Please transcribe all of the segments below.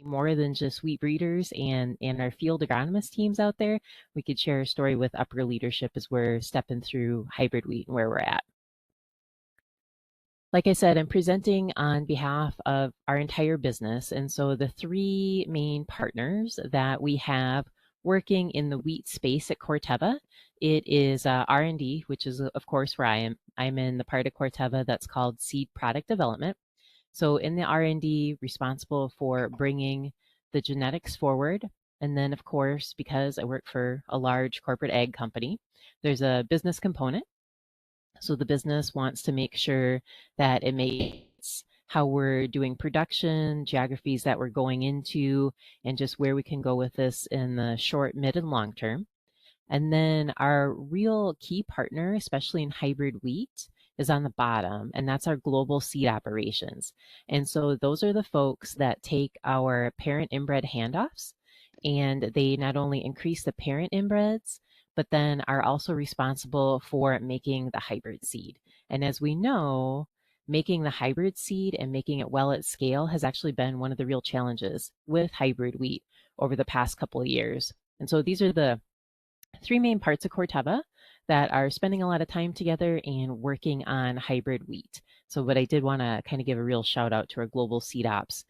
more than just wheat breeders and our field agronomist teams out there, we could share a story with upper leadership as we're stepping through hybrid wheat and where we're at. Like I said, I'm presenting on behalf of our entire business. And so the three main partners that we have working in the wheat space at Corteva, it is R&D, which is of course where I am. I'm in the part of Corteva that's called seed product development. So in the R&D, responsible for bringing the genetics forward. And then of course, because I work for a large corporate ag company, there's a business component. So the business wants to make sure that it makes how we're doing production, geographies that we're going into, and just where we can go with this in the short, mid, and long term. And then our real key partner, especially in hybrid wheat, is on the bottom, and that's our global seed operations. And so those are the folks that take our parent inbred handoffs, and they not only increase the parent inbreds, but then are also responsible for making the hybrid seed. And as we know, making the hybrid seed and making it well at scale has actually been one of the real challenges with hybrid wheat over the past couple of years. And so these are the three main parts of Corteva that are spending a lot of time together and working on hybrid wheat. So, but I did want to kind of give a real shout out to our global seed ops.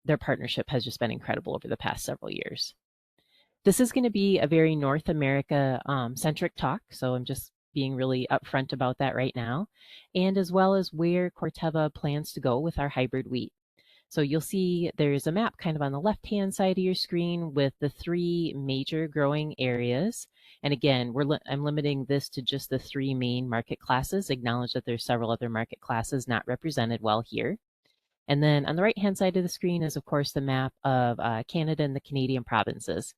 Their partnership has just been incredible over the past several years. This is going to be a very North America centric talk, so I'm just being really upfront about that right now, and as well as where Corteva plans to go with our hybrid wheat. So you'll see there's a map kind of on the left-hand side of your screen with the three major growing areas. And again, I'm limiting this to just the three main market classes. Acknowledge that there's several other market classes not represented well here. And then on the right-hand side of the screen is, of course, the map of Canada and the Canadian provinces.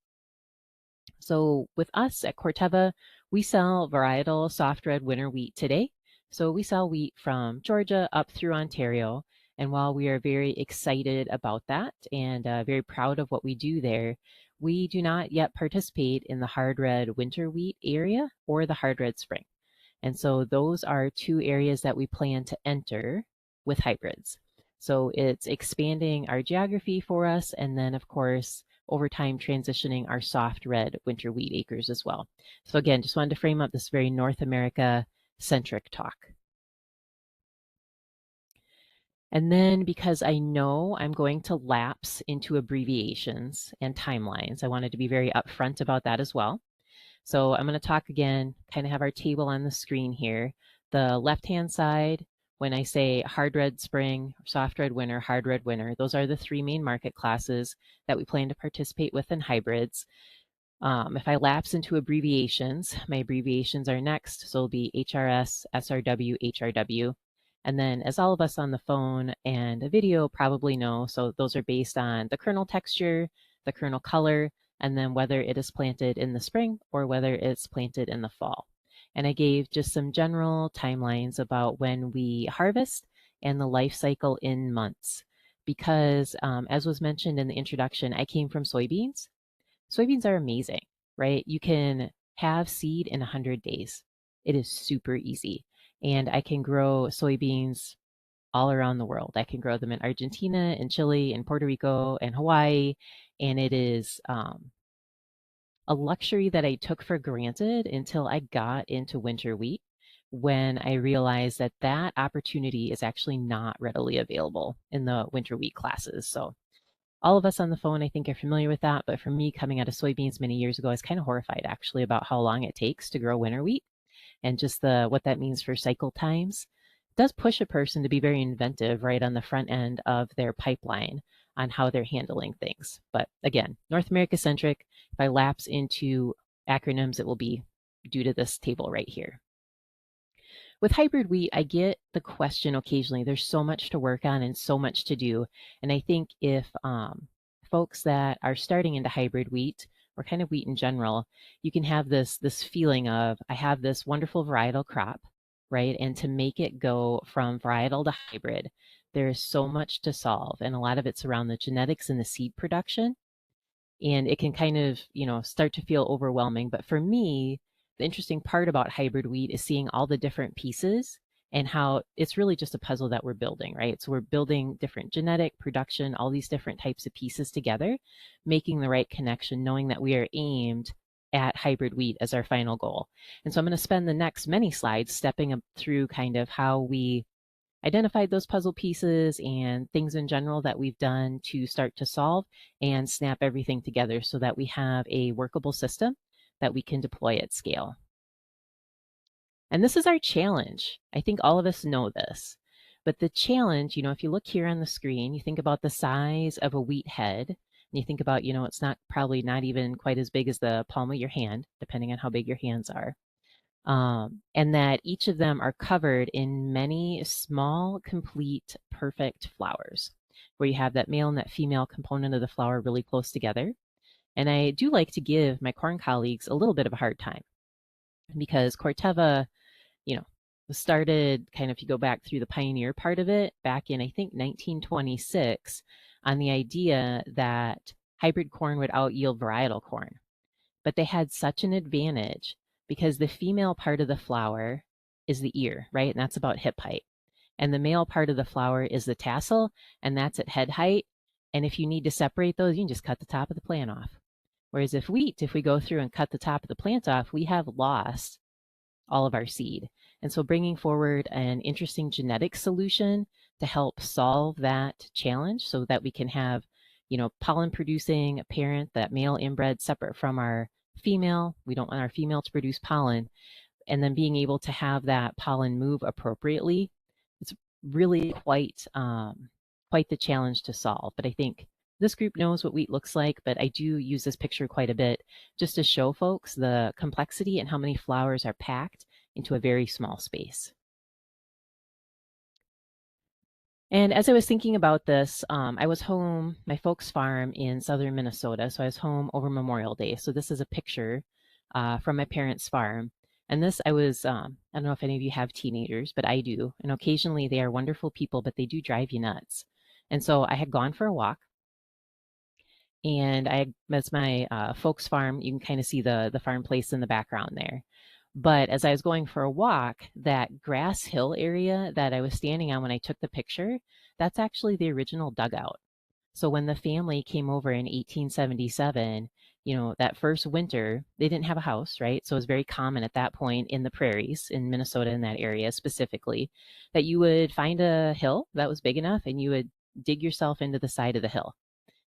So with us at Corteva, we sell varietal soft red winter wheat today. So we sell wheat from Georgia up through Ontario. And while we are very excited about that and very proud of what we do there, we do not yet participate in the hard red winter wheat area or the hard red spring. And so those are two areas that we plan to enter with hybrids. So it's expanding our geography for us, and then of course, over time transitioning our soft red winter wheat acres as well. So again, just wanted to frame up this very North America centric talk. And then because I know I'm going to lapse into abbreviations and timelines, I wanted to be very upfront about that as well. So I'm going to talk again, kind of have our table on the screen here. The left-hand side, when I say hard red spring, soft red winter, hard red winter, those are the three main market classes that we plan to participate with in hybrids. If I lapse into abbreviations, my abbreviations are next. So it'll be HRS, SRW, HRW. And then as all of us on the phone and a video probably know, so those are based on the kernel texture, the kernel color, and then whether it is planted in the spring or whether it's planted in the fall. And I gave just some general timelines about when we harvest and the life cycle in months. Because as was mentioned in the introduction, I came from soybeans. Soybeans are amazing, right? You can have seed in 100 days. It is super easy. And I can grow soybeans all around the world. I can grow them in Argentina, in Chile, in Puerto Rico, and Hawaii. And it is a luxury that I took for granted until I got into winter wheat, when I realized that that opportunity is actually not readily available in the winter wheat classes. So all of us on the phone, I think, are familiar with that. But for me, coming out of soybeans many years ago, I was kind of horrified actually about how long it takes to grow winter wheat and just what that means for cycle times. It does push a person to be very inventive right on the front end of their pipeline on how they're handling things. But again, North America centric. If I lapse into acronyms, it will be due to this table right here. With hybrid wheat, I get the question occasionally. There's so much to work on and so much to do. And I think if folks that are starting into hybrid wheat or kind of wheat in general, you can have this feeling of, I have this wonderful varietal crop, right? And to make it go from varietal to hybrid, there is so much to solve. And a lot of it's around the genetics and the seed production. And it can kind of, start to feel overwhelming. But for me, the interesting part about hybrid wheat is seeing all the different pieces and how it's really just a puzzle that we're building, right? So we're building different genetic production, all these different types of pieces together, making the right connection, knowing that we are aimed at hybrid wheat as our final goal. And so I'm going to spend the next many slides stepping up through kind of how we identified those puzzle pieces and things in general that we've done to start to solve and snap everything together so that we have a workable system that we can deploy at scale. And this is our challenge. I think all of us know this. But the challenge, if you look here on the screen, you think about the size of a wheat head, and you think about, it's not probably not even quite as big as the palm of your hand, depending on how big your hands are. And that each of them are covered in many small, complete, perfect flowers, where you have that male and that female component of the flower really close together. And I do like to give my corn colleagues a little bit of a hard time because Corteva, you know, started kind of, if you go back through the pioneer part of it, back in, I think, 1926, on the idea that hybrid corn would out yield varietal corn. But they had such an advantage because the female part of the flower is the ear, right? And that's about hip height. And the male part of the flower is the tassel, and that's at head height. And if you need to separate those, you can just cut the top of the plant off. Whereas if we go through and cut the top of the plant off, we have lost all of our seed. And so bringing forward an interesting genetic solution to help solve that challenge so that we can have, pollen producing parent, that male inbred separate from our female. We don't want our female to produce pollen. And then being able to have that pollen move appropriately, it's really quite the challenge to solve. But I think this group knows what wheat looks like, but I do use this picture quite a bit just to show folks the complexity and how many flowers are packed into a very small space. And as I was thinking about this, I was home, my folks' farm in southern Minnesota. So I was home over Memorial Day. So this is a picture from my parents' farm. And this, I don't know if any of you have teenagers, but I do. And occasionally they are wonderful people, but they do drive you nuts. And so I had gone for a walk, and that's my folks' farm. You can kind of see the farm place in the background there. But as I was going for a walk, that grass hill area that I was standing on when I took the picture, that's actually the original dugout. So when the family came over in 1877, that first winter, they didn't have a house, right? So it was very common at that point in the prairies in Minnesota, in that area specifically, that you would find a hill that was big enough and you would dig yourself into the side of the hill.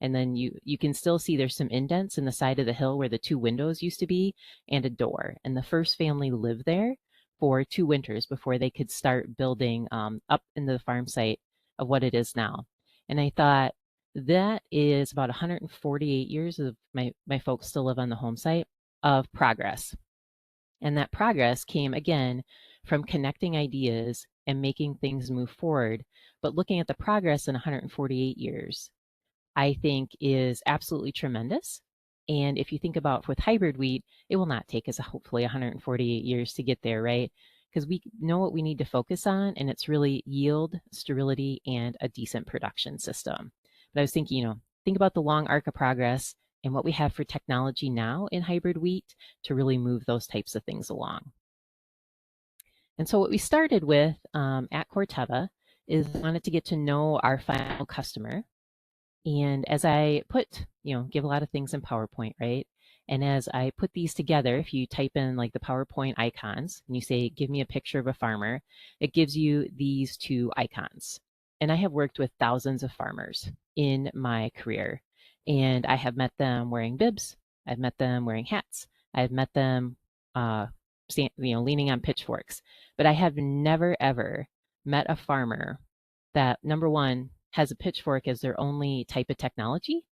And then you can still see there's some indents in the side of the hill where the two windows used to be and a door. And the first family lived there for 2 winters before they could start building up into the farm site of what it is now. And I thought that is about 148 years of my folks still live on the home site of progress. And that progress came again from connecting ideas and making things move forward, but looking at the progress in 148 years I think is absolutely tremendous. And if you think about with hybrid wheat, it will not take us hopefully 148 years to get there, right? Because we know what we need to focus on, and it's really yield, sterility, and a decent production system. But I was thinking, think about the long arc of progress and what we have for technology now in hybrid wheat to really move those types of things along. And so what we started with at Corteva is wanted to get to know our final customer. And as I give a lot of things in PowerPoint, right? And as I put these together, if you type in like the PowerPoint icons and you say, give me a picture of a farmer, it gives you these two icons. And I have worked with thousands of farmers in my career. And I have met them wearing bibs. I've met them wearing hats. I've met them, leaning on pitchforks. But I have never, ever met a farmer that, number one, has a pitchfork as their only type of technology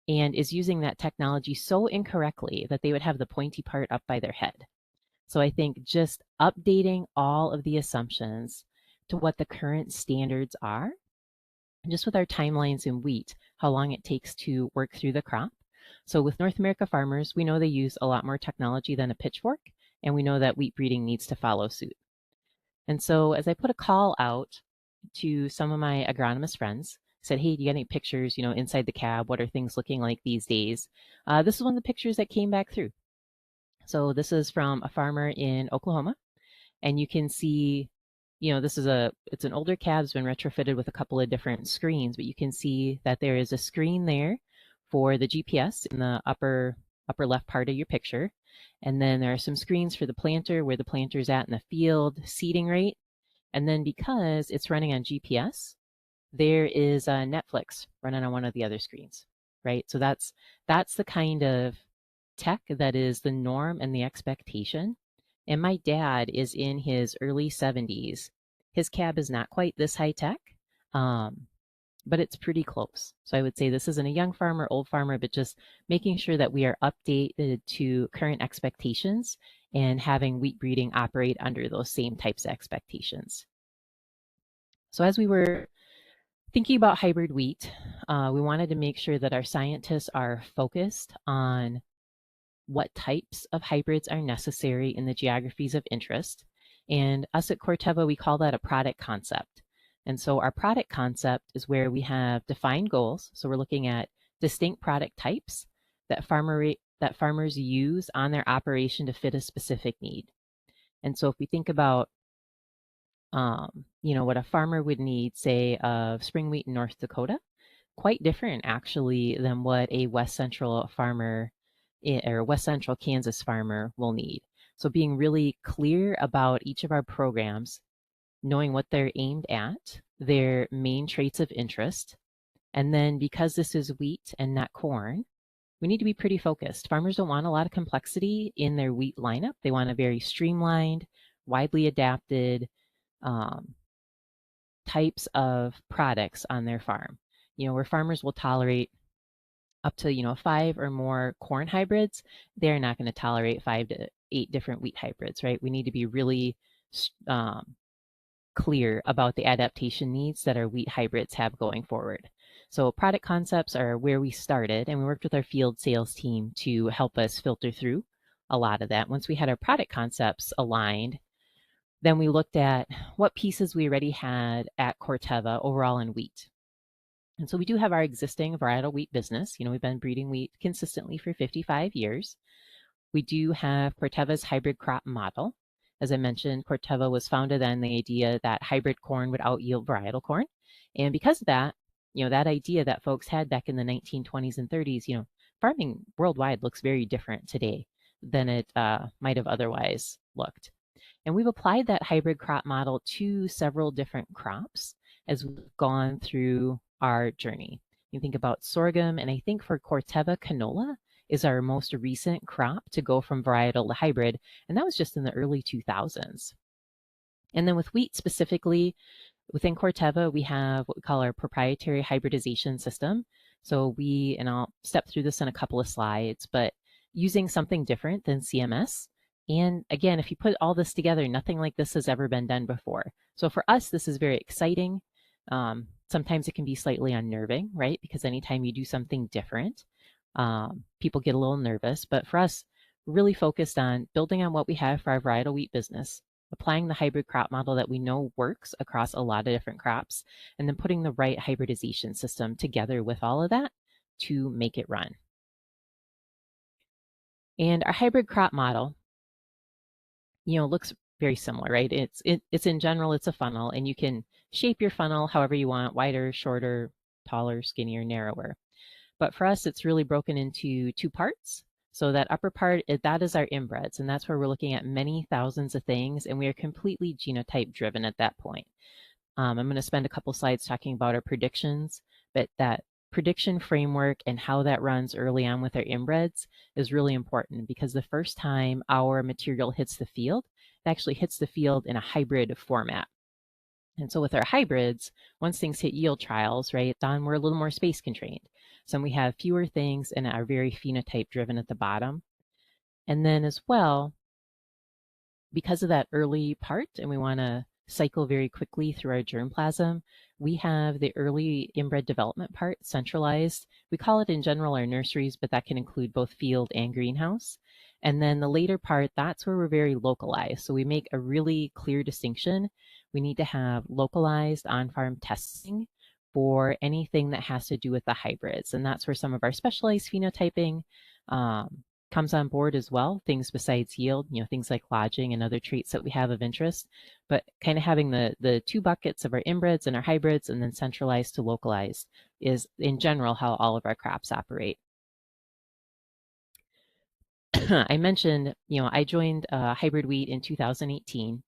and is using that technology so incorrectly that they would have the pointy part up by their head. So I think just updating all of the assumptions to what the current standards are, just with our timelines in wheat, how long it takes to work through the crop. So with North America farmers, we know they use a lot more technology than a pitchfork, and we know that wheat breeding needs to follow suit. And so as I put a call out to some of my agronomist friends, said, hey, do you got any pictures, inside the cab? What are things looking like these days? This is one of the pictures that came back through. So this is from a farmer in Oklahoma. And you can see it's an older cab, it's been retrofitted with a couple of different screens, but you can see that there is a screen there for the GPS in the upper left part of your picture. And then there are some screens for the planter, where the planter's at in the field, seeding rate. And then because it's running on GPS, there is Netflix running on one of the other screens, right? So that's the kind of tech that is the norm and the expectation. And my dad is in his early 70s. His cab is not quite this high tech, um, but it's pretty close. So I would say this isn't a young farmer, old farmer, but just making sure that we are updated to current expectations and having wheat breeding operate under those same types of expectations. So as we were thinking about hybrid wheat, we wanted to make sure that our scientists are focused on what types of hybrids are necessary in the geographies of interest. And us at Corteva, we call that a product concept. And so our product concept is where we have defined goals. So we're looking at distinct product types that farmers use on their operation to fit a specific need. And so if we think about what a farmer would need, say, of spring wheat in North Dakota, quite different actually than what a West Central farmer or West Central Kansas farmer will need. So being really clear about each of our programs, knowing what they're aimed at, their main traits of interest, and then because this is wheat and not corn, we need to be pretty focused. Farmers don't want a lot of complexity in their wheat lineup. They want a very streamlined, widely adapted types of products on their farm. Where farmers will tolerate up to 5 or more corn hybrids, they're not going to tolerate 5 to 8 different wheat hybrids, right? We need to be really clear about the adaptation needs that our wheat hybrids have going forward. So product concepts are where we started, and we worked with our field sales team to help us filter through a lot of that. Once we had our product concepts aligned, then we looked at what pieces we already had at Corteva overall in wheat. And so we do have our existing varietal wheat business. We've been breeding wheat consistently for 55 years. We do have Corteva's hybrid crop model. As I mentioned, Corteva was founded on the idea that hybrid corn would out-yield varietal corn. And because of that, that idea that folks had back in the 1920s and 30s, farming worldwide looks very different today than it might have otherwise looked. And we've applied that hybrid crop model to several different crops as we've gone through our journey. You think about sorghum, and I think for Corteva, canola is our most recent crop to go from varietal to hybrid, and that was just in the early 2000s. And then with wheat specifically, within Corteva, we have what we call our proprietary hybridization system. So and I'll step through this in a couple of slides, but using something different than CMS. And again, if you put all this together, nothing like this has ever been done before. So for us, this is very exciting. Sometimes it can be slightly unnerving, right? Because anytime you do something different, people get a little nervous. But for us, really focused on building on what we have for our varietal wheat business, applying the hybrid crop model that we know works across a lot of different crops, and then putting the right hybridization system together with all of that to make it run. And our hybrid crop model, looks very similar, right? It's in general, it's a funnel, and you can shape your funnel however you want, wider, shorter, taller, skinnier, narrower. But for us, it's really broken into 2 parts. So that upper part, that is our inbreds, and that's where we're looking at many thousands of things, and we are completely genotype driven at that point. I'm going to spend a couple slides talking about our predictions, but that prediction framework and how that runs early on with our inbreds is really important, because the first time our material hits the field, it actually hits the field in a hybrid format. And so with our hybrids, once things hit yield trials, right, then we're a little more space constrained. So we have fewer things and are very phenotype driven at the bottom. And then as well, because of that early part, and we want to cycle very quickly through our germplasm, we have the early inbred development part centralized. We call it in general our nurseries, but that can include both field and greenhouse. And then the later part, that's where we're very localized. So we make a really clear distinction. We need to have localized on-farm testing for anything that has to do with the hybrids. And that's where some of our specialized phenotyping comes on board as well, things besides yield, things like lodging and other traits that we have of interest, but kind of having the two buckets of our inbreds and our hybrids and then centralized to localized is in general how all of our crops operate. I mentioned, I joined hybrid wheat in 2018,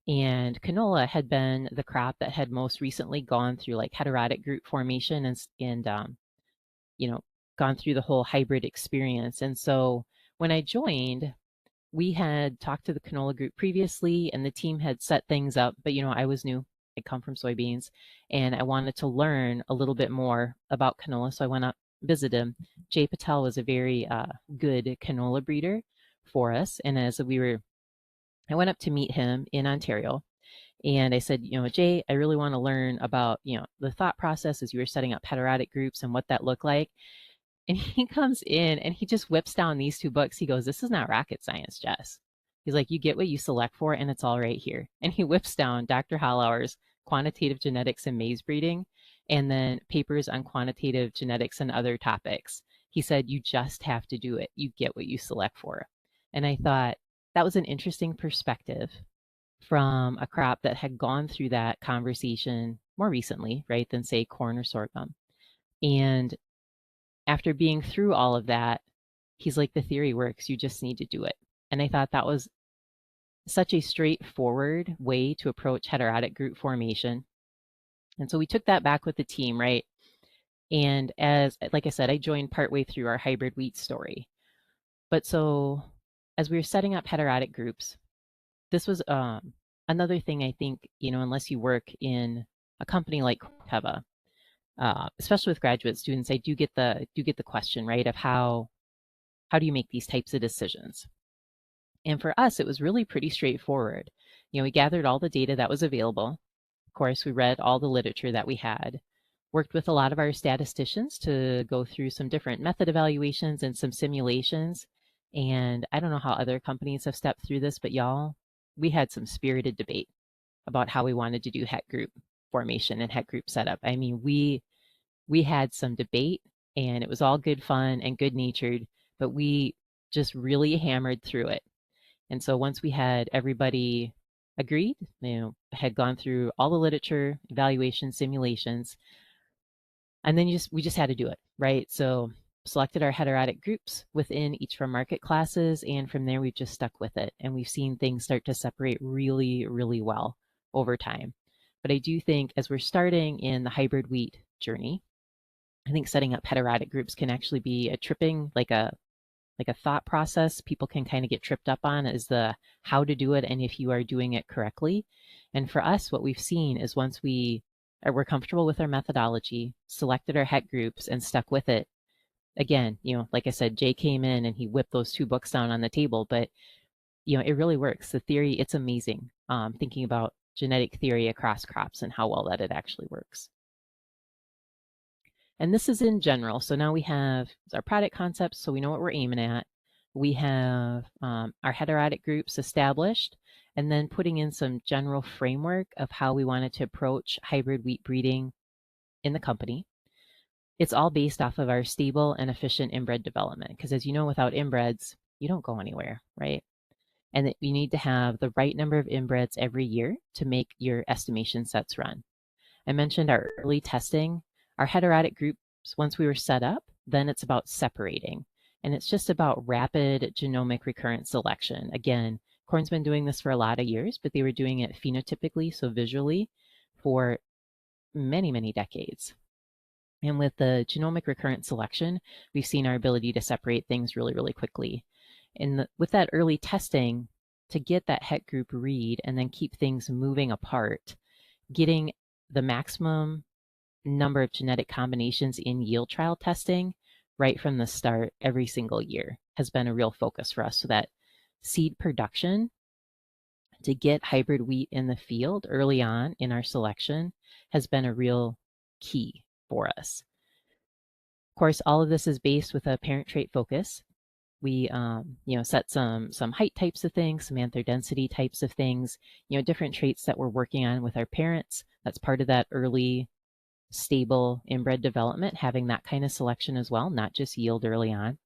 and canola had been the crop that had most recently gone through like heterotic group formation and you know, gone through the whole hybrid experience. And so when I joined, we had talked to the canola group previously and the team had set things up, but I was new. I come from soybeans and I wanted to learn a little bit more about canola. So I went up, visited him. Jay Patel was a very good canola breeder for us. And I went up to meet him in Ontario and I said, Jay, I really want to learn about, the thought process as you were setting up heterotic groups and what that looked like. And he comes in and he just whips down these two books. He goes, "This is not rocket science, Jess." He's like, "You get what you select for, and it's all right here." And he whips down Dr. Hollauer's Quantitative Genetics and Maize Breeding, and then papers on quantitative genetics and other topics. He said, "You just have to do it. You get what you select for." And I thought that was an interesting perspective from a crop that had gone through that conversation more recently, right, than say corn or sorghum. And after being through all of that, he's like, the theory works. You just need to do it. And I thought that was such a straightforward way to approach heterotic group formation. And so we took that back with the team, right? And like I said, I joined partway through our hybrid wheat story. But so as we were setting up heterotic groups, this was another thing I think, unless you work in a company like Corteva, especially with graduate students, I do get the question, right, of how do you make these types of decisions? And for us, it was really pretty straightforward. We gathered all the data that was available. Of course, we read all the literature that we had, worked with a lot of our statisticians to go through some different method evaluations and some simulations. And I don't know how other companies have stepped through this, but y'all, we had some spirited debate about how we wanted to do het group formation and het group setup. I mean, we had some debate and it was all good fun and good natured, but we just really hammered through it. And so once we had everybody agreed, had gone through all the literature, evaluation, simulations, and then we just had to do it, right? So selected our heterotic groups within each of our market classes, and from there we've just stuck with it. And we've seen things start to separate really, really well over time. But I do think as we're starting in the hybrid wheat journey, I think setting up heterotic groups can actually be a tripping, like a thought process people can kind of get tripped up on is the how to do it and if you are doing it correctly. And for us, what we've seen is once we're comfortable with our methodology, selected our het groups and stuck with it. Again, like I said, Jay came in and he whipped those two books down on the table, but it really works. The theory, it's amazing. Thinking about genetic theory across crops and how well that it actually works. And this is in general. So now we have our product concepts, so we know what we're aiming at. We have our heterotic groups established, and then putting in some general framework of how we wanted to approach hybrid wheat breeding in the company. It's all based off of our stable and efficient inbred development, because as you know, without inbreds, you don't go anywhere, right? And that you need to have the right number of inbreds every year to make your estimation sets run. I mentioned our early testing. Our heterotic groups, once we were set up, then it's about separating. And it's just about rapid genomic recurrent selection. Again, corn's been doing this for a lot of years, but they were doing it phenotypically, so visually, for many, many decades. And with the genomic recurrent selection, we've seen our ability to separate things really, really quickly. And with that early testing, to get that het group read and then keep things moving apart, getting the maximum number of genetic combinations in yield trial testing right from the start every single year has been a real focus for us, so that seed production to get hybrid wheat in the field early on in our selection has been a real key for us. Of course, all of this is based with a parent trait focus. We set some height types of things, some anther density types of things, different traits that we're working on with our parents. That's part of that early stable inbred development, having that kind of selection as well, not just yield early on.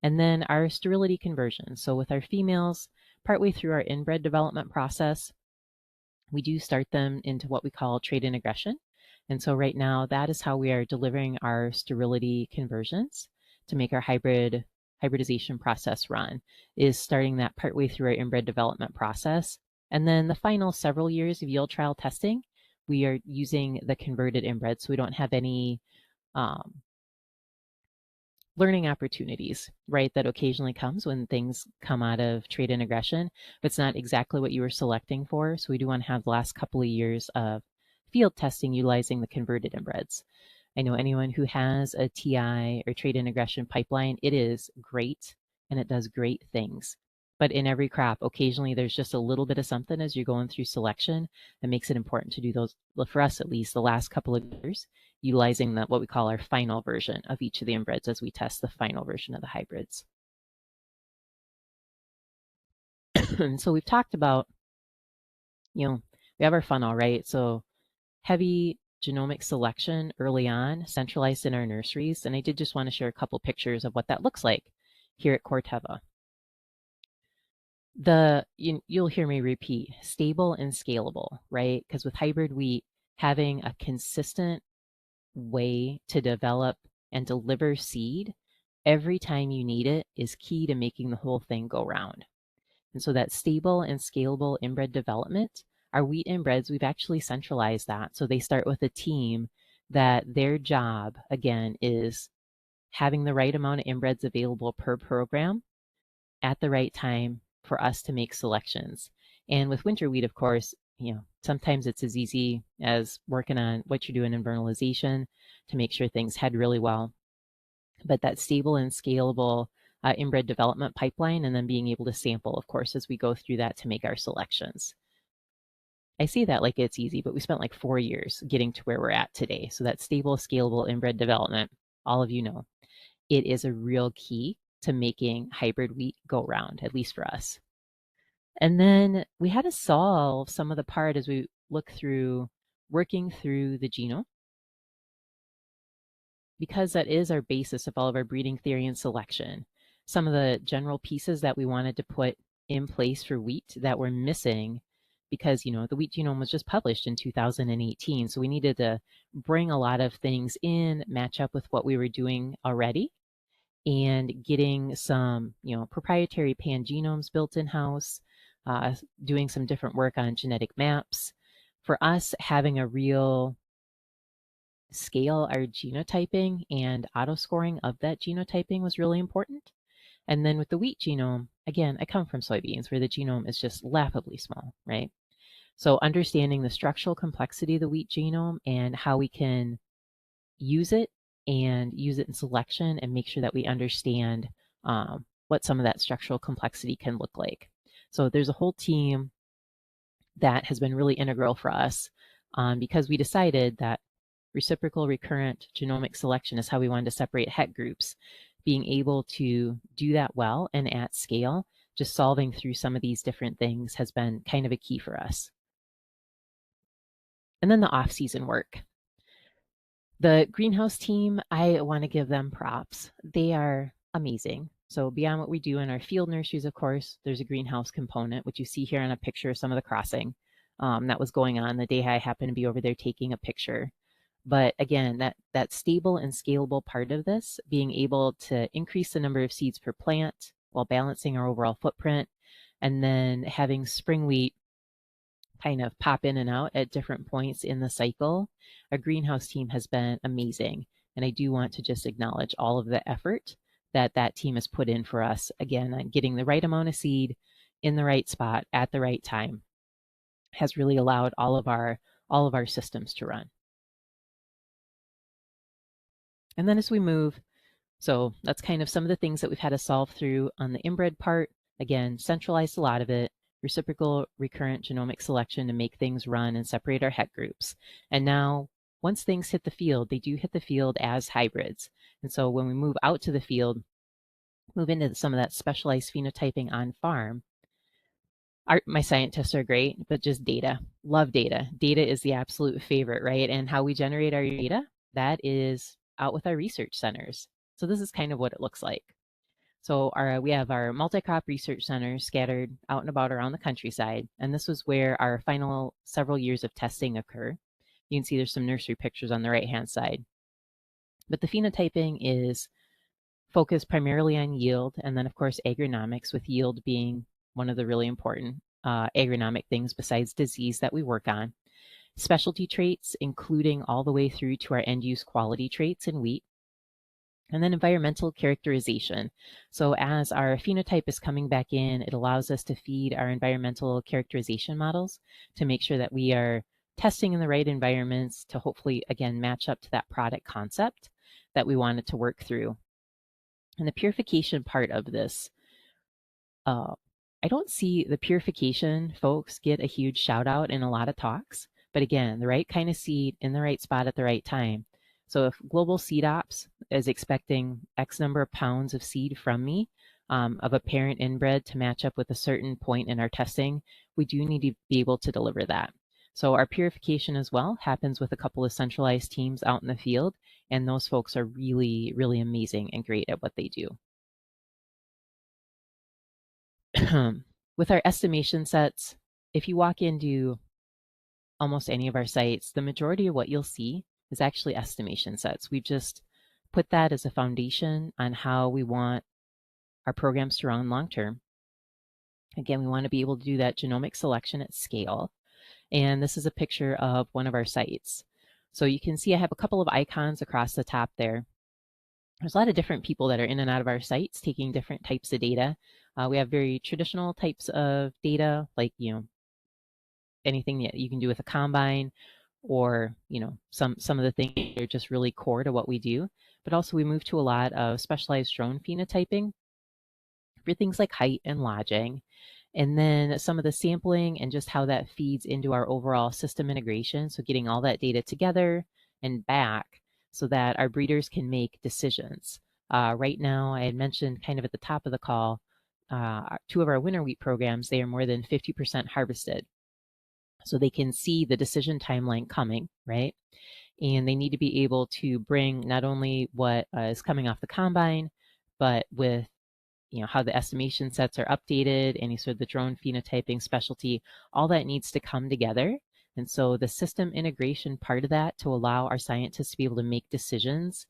And then our sterility conversion. So with our females, partway through our inbred development process, we do start them into what we call trait aggression. And so right now, that is how we are delivering our sterility conversions to make our hybridization process run, is starting that partway through our inbred development process. And then the final several years of yield trial testing, we are using the converted inbred, so we don't have any learning opportunities, right, that occasionally comes when things come out of trait aggression. But it's not exactly what you were selecting for. So we do want to have the last couple of years of field testing utilizing the converted inbreds. I know anyone who has a TI or trait aggression pipeline, it is great and it does great things. But in every crop, occasionally there's just a little bit of something as you're going through selection that makes it important to do those, for us at least, the last couple of years, utilizing what we call our final version of each of the inbreds as we test the final version of the hybrids. And so we've talked about, we have our funnel, right? So heavy genomic selection early on, centralized in our nurseries. And I did just want to share a couple pictures of what that looks like here at Corteva. You'll hear me repeat, stable and scalable, right? Because with hybrid wheat, having a consistent way to develop and deliver seed every time you need it is key to making the whole thing go round. And so that stable and scalable inbred development, our wheat inbreds, we've actually centralized that. So they start with a team that their job, again, is having the right amount of inbreds available per program at the right time for us to make selections. And with winter wheat, of course, sometimes it's as easy as working on what you're doing in vernalization to make sure things head really well. But that stable and scalable inbred development pipeline, and then being able to sample, of course, as we go through that to make our selections. I say that like it's easy, but we spent like 4 years getting to where we're at today. So that stable, scalable inbred development, all of you know, it is a real key to making hybrid wheat go round, at least for us. And then we had to solve some of the part as we look through working through the genome, because that is our basis of all of our breeding theory and selection. Some of the general pieces that we wanted to put in place for wheat that were missing, because the wheat genome was just published in 2018, so we needed to bring a lot of things in, match up with what we were doing already, and getting some proprietary pangenomes built in-house, doing some different work on genetic maps. For us, having a real scale our genotyping and auto scoring of that genotyping was really important. And then with the wheat genome, again, I come from soybeans where the genome is just laughably small, right? So understanding the structural complexity of the wheat genome and how we can use it and use it in selection and make sure that we understand what some of that structural complexity can look like. So there's a whole team that has been really integral for us because we decided that reciprocal recurrent genomic selection is how we wanted to separate het groups. Being able to do that well and at scale, just solving through some of these different things has been kind of a key for us. And then the off-season work. The greenhouse team, I want to give them props. They are amazing. So beyond what we do in our field nurseries, of course, there's a greenhouse component, which you see here on a picture of some of the crossing that was going on the day I happened to be over there taking a picture. But again, that stable and scalable part of this, being able to increase the number of seeds per plant while balancing our overall footprint, and then having spring wheat kind of pop in and out at different points in the cycle, our greenhouse team has been amazing. And I do want to just acknowledge all of the effort that that team has put in for us, again, on getting the right amount of seed in the right spot at the right time has really allowed all of our systems to run. And then as we move, so that's kind of some of the things that we've had to solve through on the inbred part. Again, centralized a lot of it, reciprocal recurrent genomic selection to make things run and separate our het groups. And now, once things hit the field, they do hit the field as hybrids. And so when we move out to the field, move into some of that specialized phenotyping on farm, my scientists are great, but just data. Love data. Data is the absolute favorite, right? And how we generate our data, that is out with our research centers. So this is kind of what it looks like. So we have our multi-crop research centers scattered out and about around the countryside, and this was where our final several years of testing occur. You can see there's some nursery pictures on the right-hand side. But the phenotyping is focused primarily on yield, and then of course agronomics, with yield being one of the really important agronomic things besides disease that we work on. Specialty traits, including all the way through to our end-use quality traits in wheat. And then environmental characterization. So as our phenotype is coming back in, it allows us to feed our environmental characterization models to make sure that we are testing in the right environments to hopefully, again, match up to that product concept that we wanted to work through. And the purification part of this, I don't see the purification folks get a huge shout out in a lot of talks, but again, the right kind of seed in the right spot at the right time. So if Global Seed Ops is expecting X number of pounds of seed from me, of a parent inbred to match up with a certain point in our testing, we do need to be able to deliver that. So our purification as well happens with a couple of centralized teams out in the field, and those folks are really, really amazing and great at what they do. With our estimation sets, if you walk into almost any of our sites, the majority of what you'll see is actually estimation sets. We've just put that as a foundation on how we want our programs to run long term. Again, we want to be able to do that genomic selection at scale. And this is a picture of one of our sites. So you can see I have a couple of icons across the top there. There's a lot of different people that are in and out of our sites taking different types of data. We have very traditional types of data, like, anything that you can do with a combine, or, some of the things that are just really core to what we do. But also we move to a lot of specialized drone phenotyping for things like height and lodging. And then some of the sampling and just how that feeds into our overall system integration. So getting all that data together and back so that our breeders can make decisions. Right now, I had mentioned kind of at the top of the call, 2 of our winter wheat programs, they are more than 50% harvested. So they can see the decision timeline coming, right? And they need to be able to bring not only what is coming off the combine, but with how the estimation sets are updated, any sort of the drone phenotyping specialty, all that needs to come together. And so the system integration part of that to allow our scientists to be able to make decisions,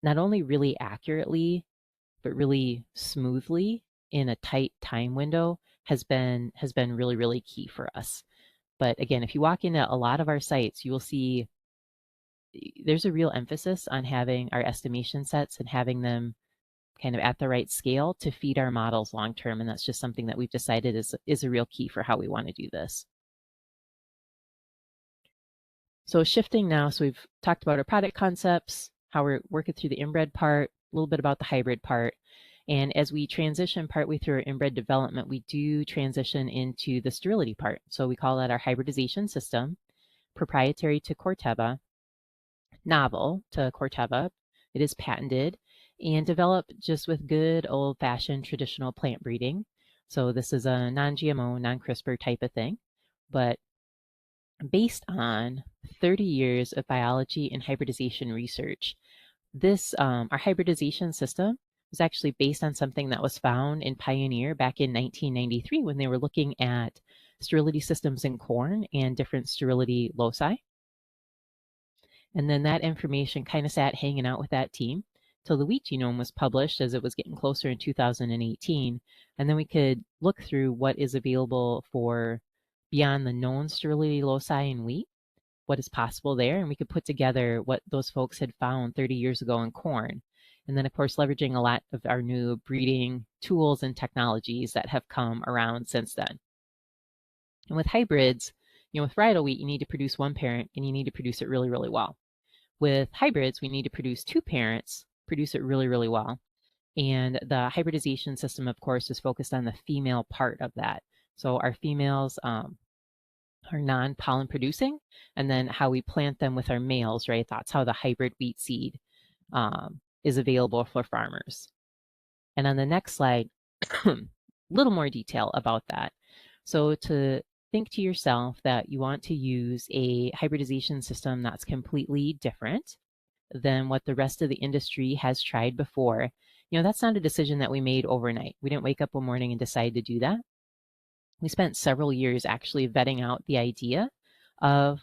not only really accurately, but really smoothly in a tight time window has been really, really key for us. But again, if you walk into a lot of our sites, you will see there's a real emphasis on having our estimation sets and having them kind of at the right scale to feed our models long term. And that's just something that we've decided is a real key for how we want to do this. So shifting now, so we've talked about our product concepts, how we're working through the inbred part, a little bit about the hybrid part. And as we transition partway through our inbred development, we do transition into the sterility part. So we call that our hybridization system, proprietary to Corteva, novel to Corteva. It is patented and developed just with good old-fashioned traditional plant breeding. So this is a non-GMO, non-CRISPR type of thing, but based on 30 years of biology and hybridization research. This, our hybridization system was actually based on something that was found in Pioneer back in 1993 when they were looking at sterility systems in corn and different sterility loci. And then that information kind of sat hanging out with that team till the wheat genome was published as it was getting closer in 2018. And then we could look through what is available for beyond the known sterility loci in wheat, what is possible there, and we could put together what those folks had found 30 years ago in corn. And then, of course, leveraging a lot of our new breeding tools and technologies that have come around since then. And with hybrids, with varietal wheat, you need to produce one parent and you need to produce it really, really well. With hybrids, we need to produce 2 parents, produce it really, really well. And the hybridization system, of course, is focused on the female part of that. So our females are non-pollen producing, and then how we plant them with our males, right? That's how the hybrid wheat seed is available for farmers. And on the next slide, a little more detail about that. So to think to yourself that you want to use a hybridization system that's completely different than what the rest of the industry has tried before, That's not a decision that we made overnight. We didn't wake up one morning and decide to do that. We spent several years actually vetting out the idea of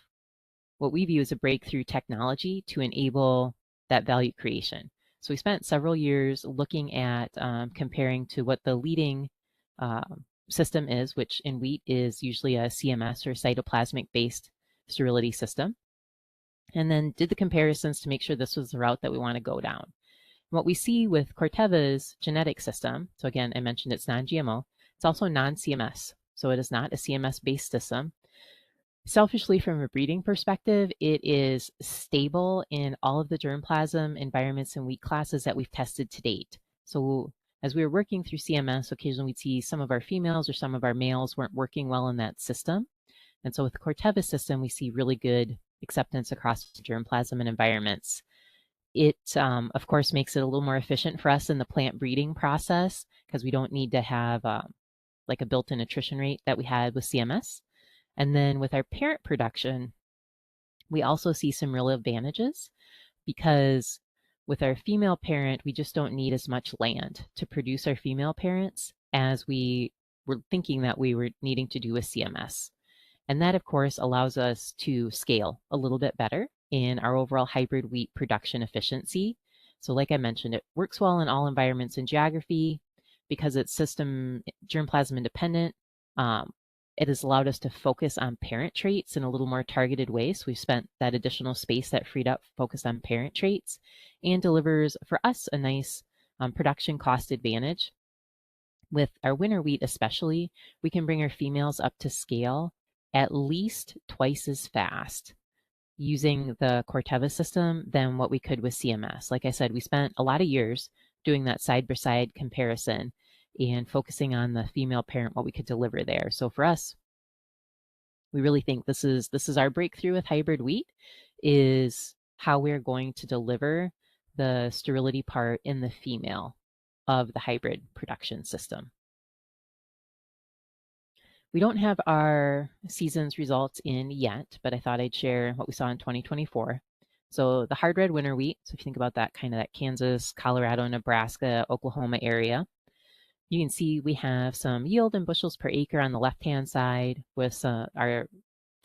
what we view as a breakthrough technology to enable that value creation. So we spent several years looking at comparing to what the leading system is, which in wheat is usually a CMS or cytoplasmic based sterility system, and then did the comparisons to make sure this was the route that we want to go down. What we see with Corteva's genetic system, so again, I mentioned it's non-GMO, it's also non-CMS. So it is not a CMS-based system. Selfishly, from a breeding perspective, it is stable in all of the germplasm environments and wheat classes that we've tested to date. So as we were working through CMS, occasionally we'd see some of our females or some of our males weren't working well in that system. And so with the Corteva system, we see really good acceptance across germplasm and environments. It, of course, makes it a little more efficient for us in the plant breeding process because we don't need to have like a built-in attrition rate that we had with CMS. And then with our parent production, we also see some real advantages because with our female parent, we just don't need as much land to produce our female parents as we were thinking that we were needing to do with CMS. And that, of course, allows us to scale a little bit better in our overall hybrid wheat production efficiency. So like I mentioned, it works well in all environments and geography because it's system germplasm independent. It has allowed us to focus on parent traits in a little more targeted way. So we've spent that additional space that freed up focused on parent traits and delivers for us a nice production cost advantage. With our winter wheat especially, we can bring our females up to scale at least twice as fast using the Corteva system than what we could with CMS. Like I said, we spent a lot of years doing that side-by-side comparison and focusing on the female parent, what we could deliver there. So for us, we really think this is our breakthrough with hybrid wheat, is how we're going to deliver the sterility part in the female of the hybrid production system. We don't have our season's results in yet, but I thought I'd share what we saw in 2024. So the hard red winter wheat, so if you think about that kind of that Kansas, Colorado, Nebraska, Oklahoma area, you can see we have some yield in bushels per acre on the left-hand side with our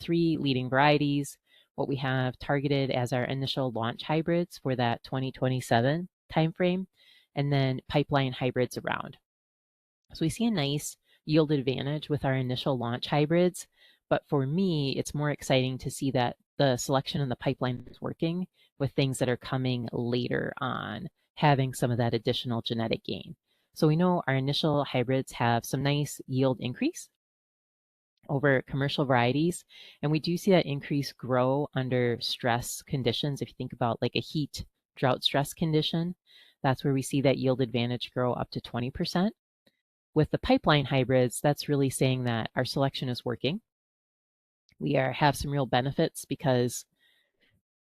3 leading varieties, what we have targeted as our initial launch hybrids for that 2027 timeframe, and then pipeline hybrids around. So we see a nice yield advantage with our initial launch hybrids, but for me, it's more exciting to see that the selection in the pipeline is working with things that are coming later on, having some of that additional genetic gain. So we know our initial hybrids have some nice yield increase over commercial varieties, and we do see that increase grow under stress conditions. If you think about like a heat drought stress condition, that's where we see that yield advantage grow up to 20%. With the pipeline hybrids, that's really saying that our selection is working. We have some real benefits because,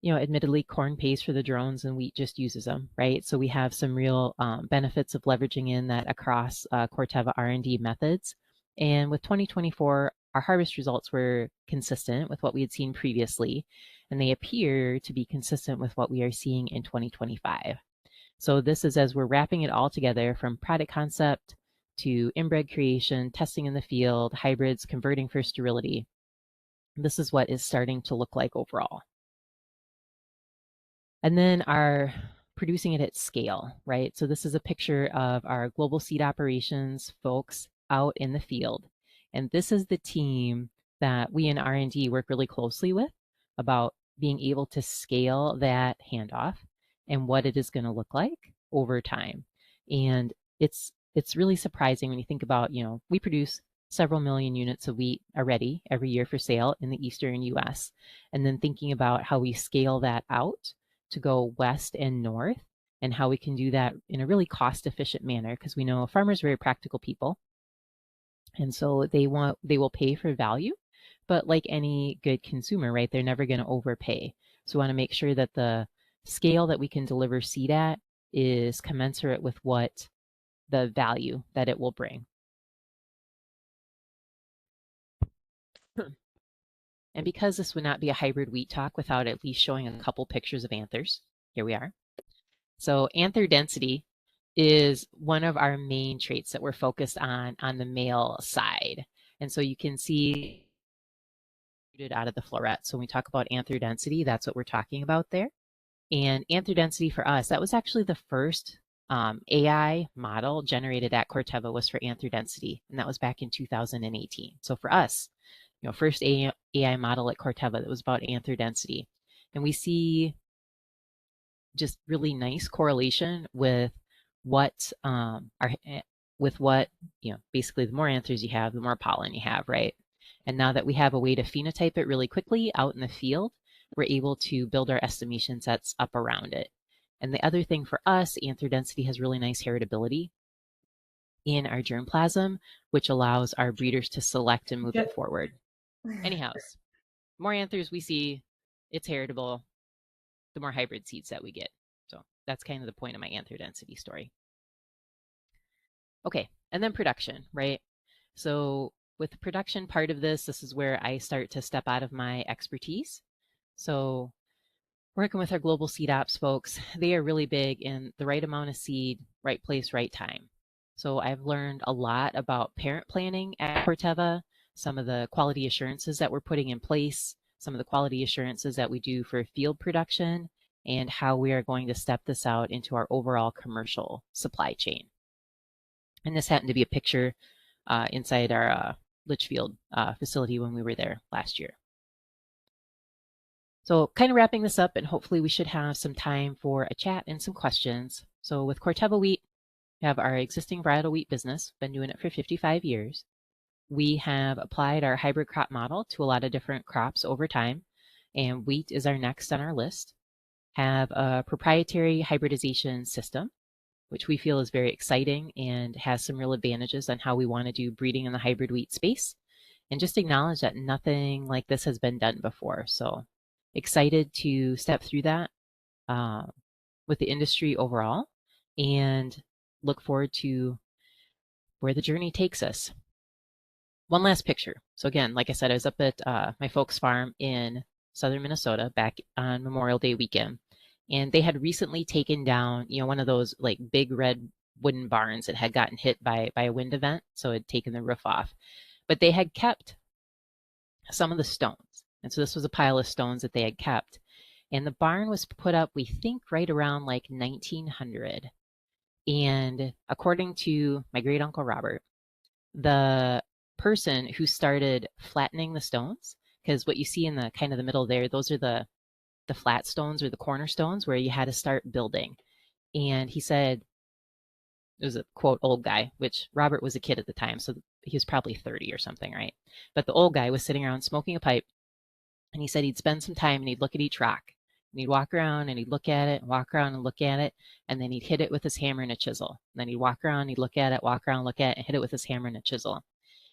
admittedly, corn pays for the drones and wheat just uses them, right? So we have some real benefits of leveraging in that across Corteva R&D methods. And with 2024, our harvest results were consistent with what we had seen previously, and they appear to be consistent with what we are seeing in 2025. So this is as we're wrapping it all together from product concept to inbred creation, testing in the field, hybrids, converting for sterility. This is what is starting to look like overall. And then our producing it at scale, right? So this is a picture of our global seed operations folks out in the field. And this is the team that we in R&D work really closely with about being able to scale that handoff and what it is going to look like over time. And it's really surprising when you think about, we produce several million units of wheat already every year for sale in the eastern US. And then thinking about how we scale that out to go west and north and how we can do that in a really cost efficient manner, because we know farmers are very practical people. And so they will pay for value, but like any good consumer, right, they're never going to overpay. So we want to make sure that the scale that we can deliver seed at is commensurate with what the value that it will bring. And because this would not be a hybrid wheat talk without at least showing a couple pictures of anthers, here we are. So anther density is one of our main traits that we're focused on the male side. And so you can see it out of the floret. So when we talk about anther density, that's what we're talking about there. And anther density for us, that was actually the first AI model generated at Corteva was for anther density, and that was back in 2018. So for us, first AI model at Corteva that was about anther density, and we see just really nice correlation with what with what basically the more anthers you have, the more pollen you have, right? And now that we have a way to phenotype it really quickly out in the field, we're able to build our estimation sets up around it. And the other thing for us, anther density has really nice heritability in our germplasm, which allows our breeders to select and move it forward. Anyhow, more anthers we see, it's heritable, the more hybrid seeds that we get. So that's kind of the point of my anther density story. Okay, and then production, right? So with the production part of this is where I start to step out of my expertise. So working with our global seed ops folks, they are really big in the right amount of seed, right place, right time. So I've learned a lot about parent planning at Corteva, some of the quality assurances that we're putting in place, some of the quality assurances that we do for field production, and how we are going to step this out into our overall commercial supply chain. And this happened to be a picture inside our Litchfield facility when we were there last year. So kind of wrapping this up, and hopefully we should have some time for a chat and some questions. So with Corteva wheat, we have our existing varietal wheat business, been doing it for 55 years. We have applied our hybrid crop model to a lot of different crops over time, and wheat is our next on our list. Have a proprietary hybridization system, which we feel is very exciting and has some real advantages on how we want to do breeding in the hybrid wheat space. And just acknowledge that nothing like this has been done before. So excited to step through that with the industry overall and look forward to where the journey takes us. One last picture. So again, like I said, I was up at my folks' farm in southern Minnesota back on Memorial Day weekend, and they had recently taken down, one of those like big red wooden barns that had gotten hit by a wind event, so it had taken the roof off. But they had kept some of the stones, and so this was a pile of stones that they had kept. And the barn was put up, we think, right around like 1900. And according to my great uncle Robert, the person who started flattening the stones, because what you see in the kind of the middle there, those are the flat stones or the cornerstones where you had to start building. And he said, it was a quote old guy, which Robert was a kid at the time, so he was probably 30 or something, right? But the old guy was sitting around smoking a pipe, and he said he'd spend some time and he'd look at each rock. And he'd walk around and he'd look at it, walk around and look at it, and then he'd hit it with his hammer and a chisel. And then he'd walk around, he'd look at it, walk around, look at it, and hit it with his hammer and a chisel.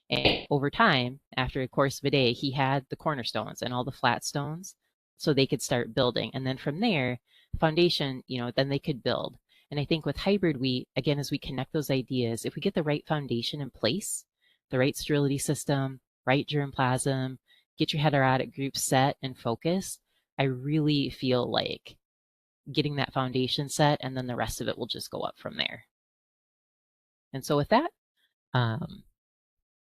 And over time, after a course of a day, he had the cornerstones and all the flat stones so they could start building. And then from there, foundation, then they could build. And I think with hybrid wheat, again, as we connect those ideas, if we get the right foundation in place, the right sterility system, right germplasm, get your heterotic group set and focused, I really feel like getting that foundation set and then the rest of it will just go up from there. And so with that,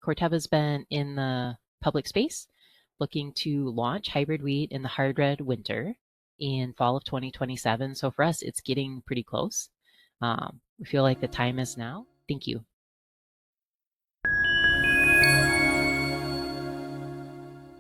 Corteva's been in the public space looking to launch hybrid wheat in the hard red winter in fall of 2027. So for us, it's getting pretty close. We feel like the time is now. Thank you.